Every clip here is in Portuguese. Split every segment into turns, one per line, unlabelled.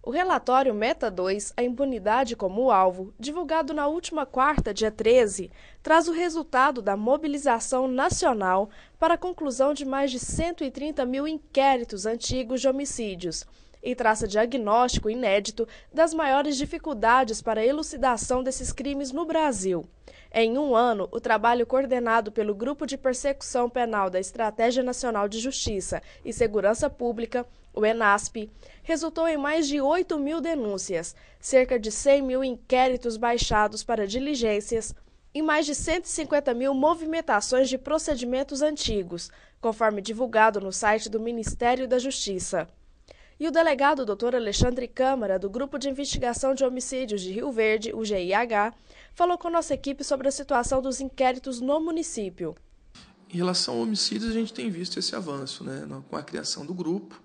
O relatório Meta 2, a impunidade como alvo, divulgado na última quarta, dia 13, traz o resultado da mobilização nacional para a conclusão de mais de 130 mil inquéritos antigos de homicídios e traça diagnóstico inédito das maiores dificuldades para a elucidação desses crimes no Brasil. Em um ano, o trabalho coordenado pelo Grupo de Persecução Penal da Estratégia Nacional de Justiça e Segurança Pública, o ENASP, resultou em mais de 8 mil denúncias, cerca de 100 mil inquéritos baixados para diligências e mais de 150 mil movimentações de procedimentos antigos, conforme divulgado no site do Ministério da Justiça. E o delegado Dr. Alexandre Câmara, do Grupo de Investigação de Homicídios de Rio Verde, o GIH, falou com nossa equipe sobre a situação dos inquéritos no município.
Em relação a homicídios, a gente tem visto esse avanço, né? Com a criação do grupo,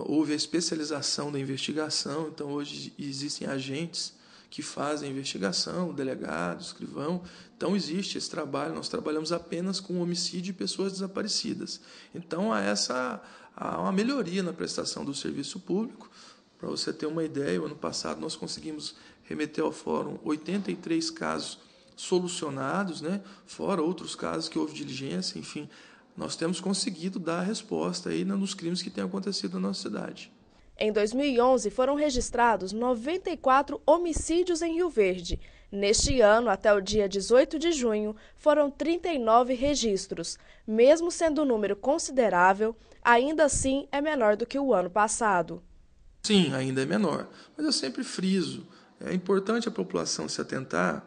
houve a especialização da investigação, então hoje existem agentes que fazem a investigação, o delegado, o escrivão. Então existe esse trabalho, nós trabalhamos apenas com homicídio e pessoas desaparecidas. Então há uma melhoria na prestação do serviço público. Para você ter uma ideia, o ano passado nós conseguimos remeter ao fórum 83 casos solucionados, né? Fora outros casos que houve diligência, enfim, nós temos conseguido dar a resposta aí nos crimes que têm acontecido na nossa cidade.
Em 2011, foram registrados 94 homicídios em Rio Verde. Neste ano, até o dia 18 de junho, foram 39 registros. Mesmo sendo um número considerável, ainda assim é menor do que o ano passado.
Sim, ainda é menor, mas eu sempre friso, é importante a população se atentar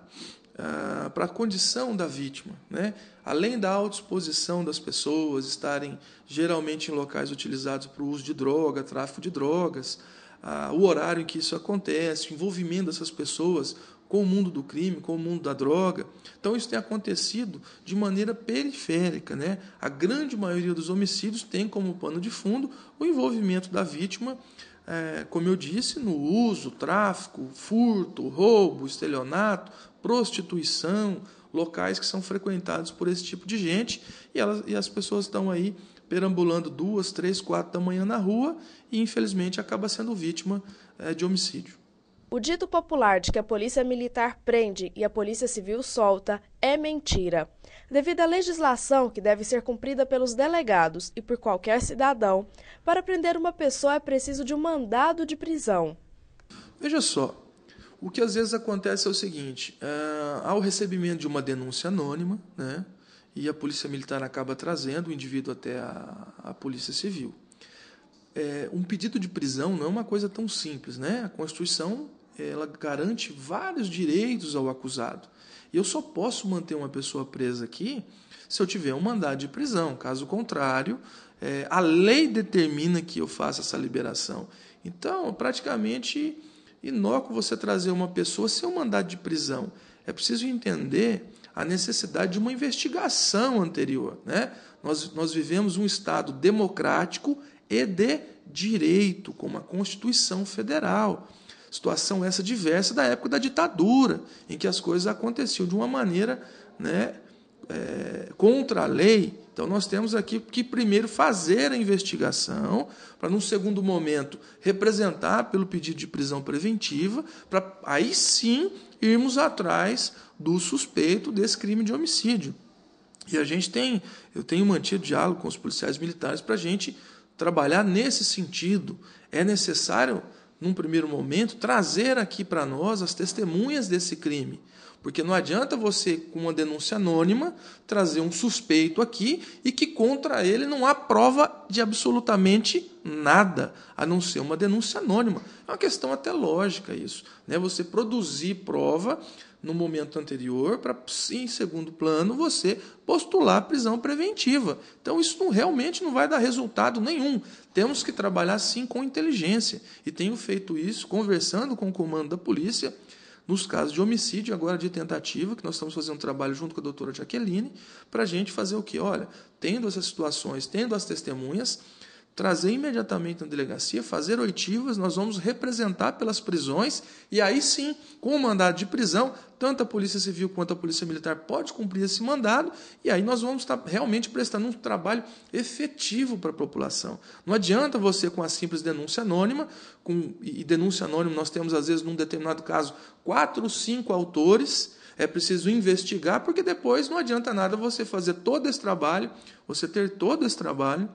para a condição da vítima, né? Além da autoexposição das pessoas estarem geralmente em locais utilizados para o uso de droga, tráfico de drogas, o horário em que isso acontece, o envolvimento dessas pessoas com o mundo do crime, com o mundo da droga. Então isso tem acontecido de maneira periférica, né? A grande maioria dos homicídios tem como pano de fundo o envolvimento da vítima, como eu disse, no uso, tráfico, furto, roubo, estelionato, prostituição, locais que são frequentados por esse tipo de gente, e as pessoas estão aí perambulando 2, 3, 4 da manhã na rua e, infelizmente, acaba sendo vítima de homicídio.
O dito popular de que a polícia militar prende e a polícia civil solta é mentira. Devido à legislação que deve ser cumprida pelos delegados e por qualquer cidadão, para prender uma pessoa é preciso de um mandado de prisão.
Veja só, o que às vezes acontece é o seguinte, há o recebimento de uma denúncia anônima, né, e a polícia militar acaba trazendo o indivíduo até a polícia civil. Um pedido de prisão não é uma coisa tão simples, né? A Constituição ela garante vários direitos ao acusado. E eu só posso manter uma pessoa presa aqui se eu tiver um mandado de prisão. Caso contrário, a lei determina que eu faça essa liberação. Então, praticamente inócuo você trazer uma pessoa sem um mandado de prisão. É preciso entender a necessidade de uma investigação anterior, né? Nós vivemos um Estado democrático e de direito, como a Constituição Federal. Situação essa diversa da época da ditadura, em que as coisas aconteciam de uma maneira, né, contra a lei. Então, nós temos aqui que primeiro fazer a investigação, para, num segundo momento, representar pelo pedido de prisão preventiva, para aí sim irmos atrás do suspeito desse crime de homicídio. E eu tenho mantido diálogo com os policiais militares para a gente trabalhar nesse sentido. É necessário, num primeiro momento, trazer aqui para nós as testemunhas desse crime. Porque não adianta você, com uma denúncia anônima, trazer um suspeito aqui e que contra ele não há prova de absolutamente nada, a não ser uma denúncia anônima. É uma questão até lógica isso, né? Você produzir prova no momento anterior para, em segundo plano, você postular prisão preventiva. Então, isso realmente não vai dar resultado nenhum. Temos que trabalhar, sim, com inteligência. E tenho feito isso conversando com o comando da polícia, nos casos de homicídio, agora de tentativa, que nós estamos fazendo um trabalho junto com a doutora Jaqueline, para a gente fazer o quê? Olha, tendo essas situações, tendo as testemunhas, trazer imediatamente na delegacia, fazer oitivas, nós vamos representar pelas prisões, e aí sim, com o mandado de prisão, tanto a Polícia Civil quanto a Polícia Militar pode cumprir esse mandado, e aí nós vamos estar realmente prestando um trabalho efetivo para a população. Não adianta você, com a simples denúncia anônima, e denúncia anônima nós temos, às vezes, num determinado caso, 4 ou 5 autores, é preciso investigar, porque depois não adianta nada você fazer todo esse trabalho, você ter todo esse trabalho,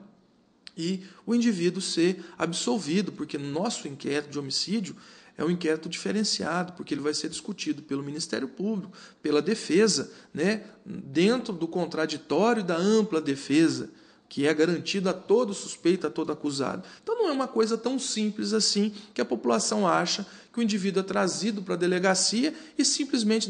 e o indivíduo ser absolvido, porque no nosso inquérito de homicídio é um inquérito diferenciado, porque ele vai ser discutido pelo Ministério Público, pela defesa, né, dentro do contraditório da ampla defesa, que é garantido a todo suspeito, a todo acusado. Então não é uma coisa tão simples assim que a população acha que o indivíduo é trazido para a delegacia e simplesmente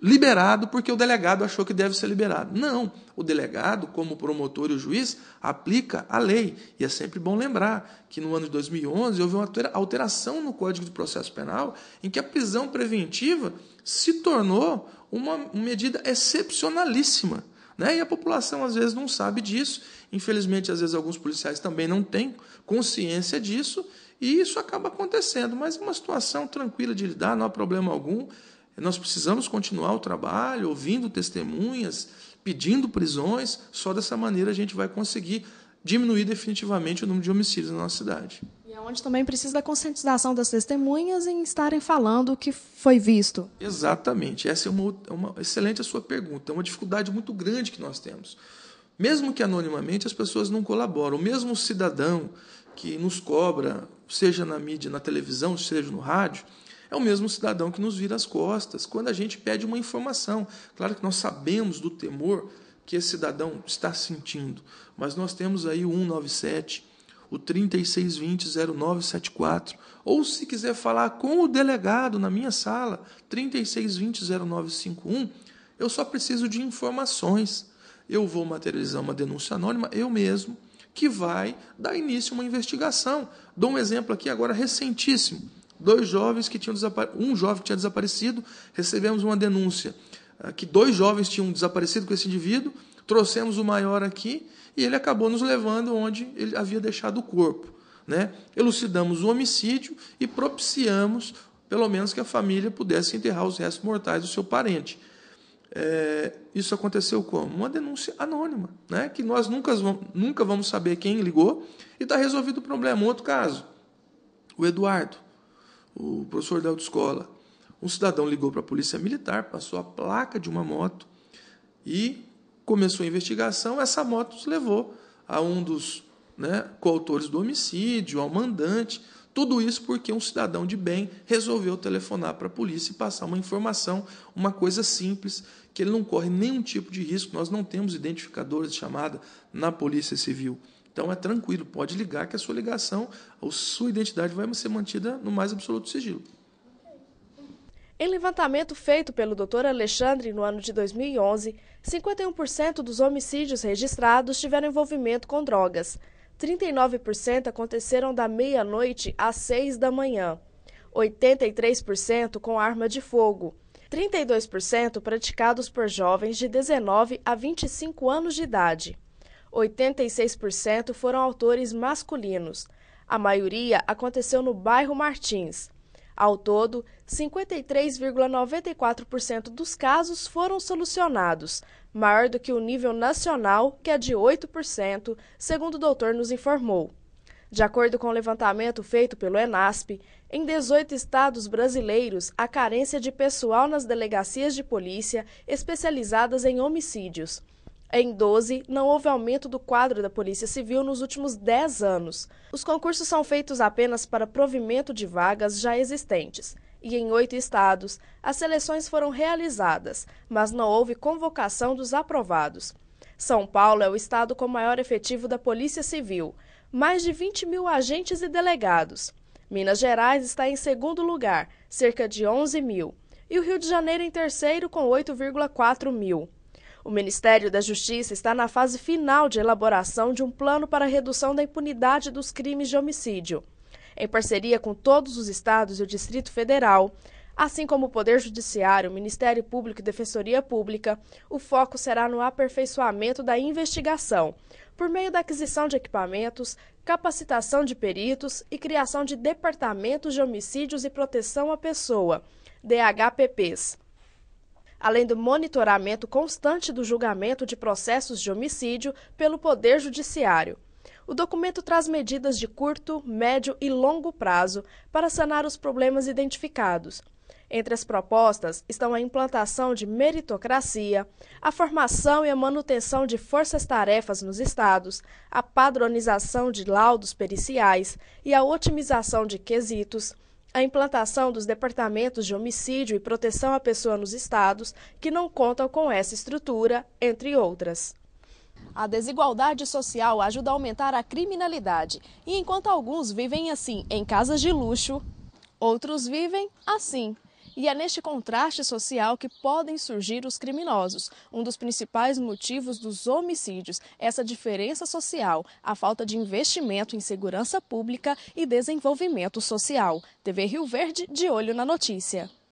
liberado porque o delegado achou que deve ser liberado. Não, o delegado, como o promotor e o juiz, aplica a lei. E é sempre bom lembrar que no ano de 2011 houve uma alteração no Código de Processo Penal em que a prisão preventiva se tornou uma medida excepcionalíssima, né? E a população às vezes não sabe disso. Infelizmente, às vezes alguns policiais também não têm consciência disso e isso acaba acontecendo. Mas é uma situação tranquila de lidar, não há problema algum. Nós precisamos continuar o trabalho, ouvindo testemunhas, pedindo prisões. Só dessa maneira a gente vai conseguir diminuir definitivamente o número de homicídios na nossa cidade.
E é onde também precisa da conscientização das testemunhas em estarem falando o que foi visto.
Exatamente. Essa é uma excelente a sua pergunta. É uma dificuldade muito grande que nós temos. Mesmo que anonimamente as pessoas não colaboram. O mesmo cidadão que nos cobra, seja na mídia, na televisão, seja no rádio, é o mesmo cidadão que nos vira as costas quando a gente pede uma informação. Claro que nós sabemos do temor que esse cidadão está sentindo, mas nós temos aí o 197, o 3620-0974, ou se quiser falar com o delegado na minha sala, 3620-0951, eu só preciso de informações. Eu vou materializar uma denúncia anônima, eu mesmo, que vai dar início a uma investigação. Dou um exemplo aqui agora recentíssimo. 2 jovens que tinham um jovem que tinha desaparecido, recebemos uma denúncia que 2 jovens tinham desaparecido com esse indivíduo, trouxemos o maior aqui e ele acabou nos levando onde ele havia deixado o corpo, né? Elucidamos o homicídio e propiciamos, pelo menos, que a família pudesse enterrar os restos mortais do seu parente. Isso aconteceu como? Uma denúncia anônima, né? Que nós nunca vamos saber quem ligou e está resolvido o problema. Outro caso, o Eduardo, o professor da autoescola. Um cidadão ligou para a polícia militar, passou a placa de uma moto e começou a investigação. Essa moto nos levou a um dos coautores do homicídio, ao mandante. Tudo isso porque um cidadão de bem resolveu telefonar para a polícia e passar uma informação, uma coisa simples, que ele não corre nenhum tipo de risco. Nós não temos identificadores de chamada na Polícia Civil. Então é tranquilo, pode ligar que a sua ligação, a sua identidade vai ser mantida no mais absoluto sigilo.
Em levantamento feito pelo Dr. Alexandre no ano de 2011, 51% dos homicídios registrados tiveram envolvimento com drogas. 39% aconteceram da meia-noite às 6 da manhã. 83% com arma de fogo. 32% praticados por jovens de 19 a 25 anos de idade. 86% foram autores masculinos. A maioria aconteceu no bairro Martins. Ao todo, 53,94% dos casos foram solucionados, maior do que o nível nacional, que é de 8%, segundo o doutor nos informou. De acordo com o levantamento feito pelo ENASP, em 18 estados brasileiros, há carência de pessoal nas delegacias de polícia especializadas em homicídios. Em 12, não houve aumento do quadro da Polícia Civil nos últimos 10 anos. Os concursos são feitos apenas para provimento de vagas já existentes. E em 8 estados, as seleções foram realizadas, mas não houve convocação dos aprovados. São Paulo é o estado com maior efetivo da Polícia Civil, mais de 20 mil agentes e delegados. Minas Gerais está em segundo lugar, cerca de 11 mil. E o Rio de Janeiro em terceiro, com 8,4 mil. O Ministério da Justiça está na fase final de elaboração de um plano para a redução da impunidade dos crimes de homicídio. Em parceria com todos os estados e o Distrito Federal, Assim como o Poder Judiciário, Ministério Público e Defensoria Pública, o foco será no aperfeiçoamento da investigação, por meio da aquisição de equipamentos, capacitação de peritos e criação de departamentos de homicídios e proteção à pessoa, DHPPs. Além do monitoramento constante do julgamento de processos de homicídio pelo Poder Judiciário. O documento traz medidas de curto, médio e longo prazo para sanar os problemas identificados. Entre as propostas estão a implantação de meritocracia, a formação e a manutenção de forças-tarefas nos estados, a padronização de laudos periciais e a otimização de quesitos, a implantação dos departamentos de homicídio e proteção à pessoa nos estados que não contam com essa estrutura, entre outras. A desigualdade social ajuda a aumentar a criminalidade, e enquanto alguns vivem assim em casas de luxo, outros vivem assim. E é neste contraste social que podem surgir os criminosos. Um dos principais motivos dos homicídios é essa diferença social, a falta de investimento em segurança pública e desenvolvimento social. TV Rio Verde, de olho na notícia.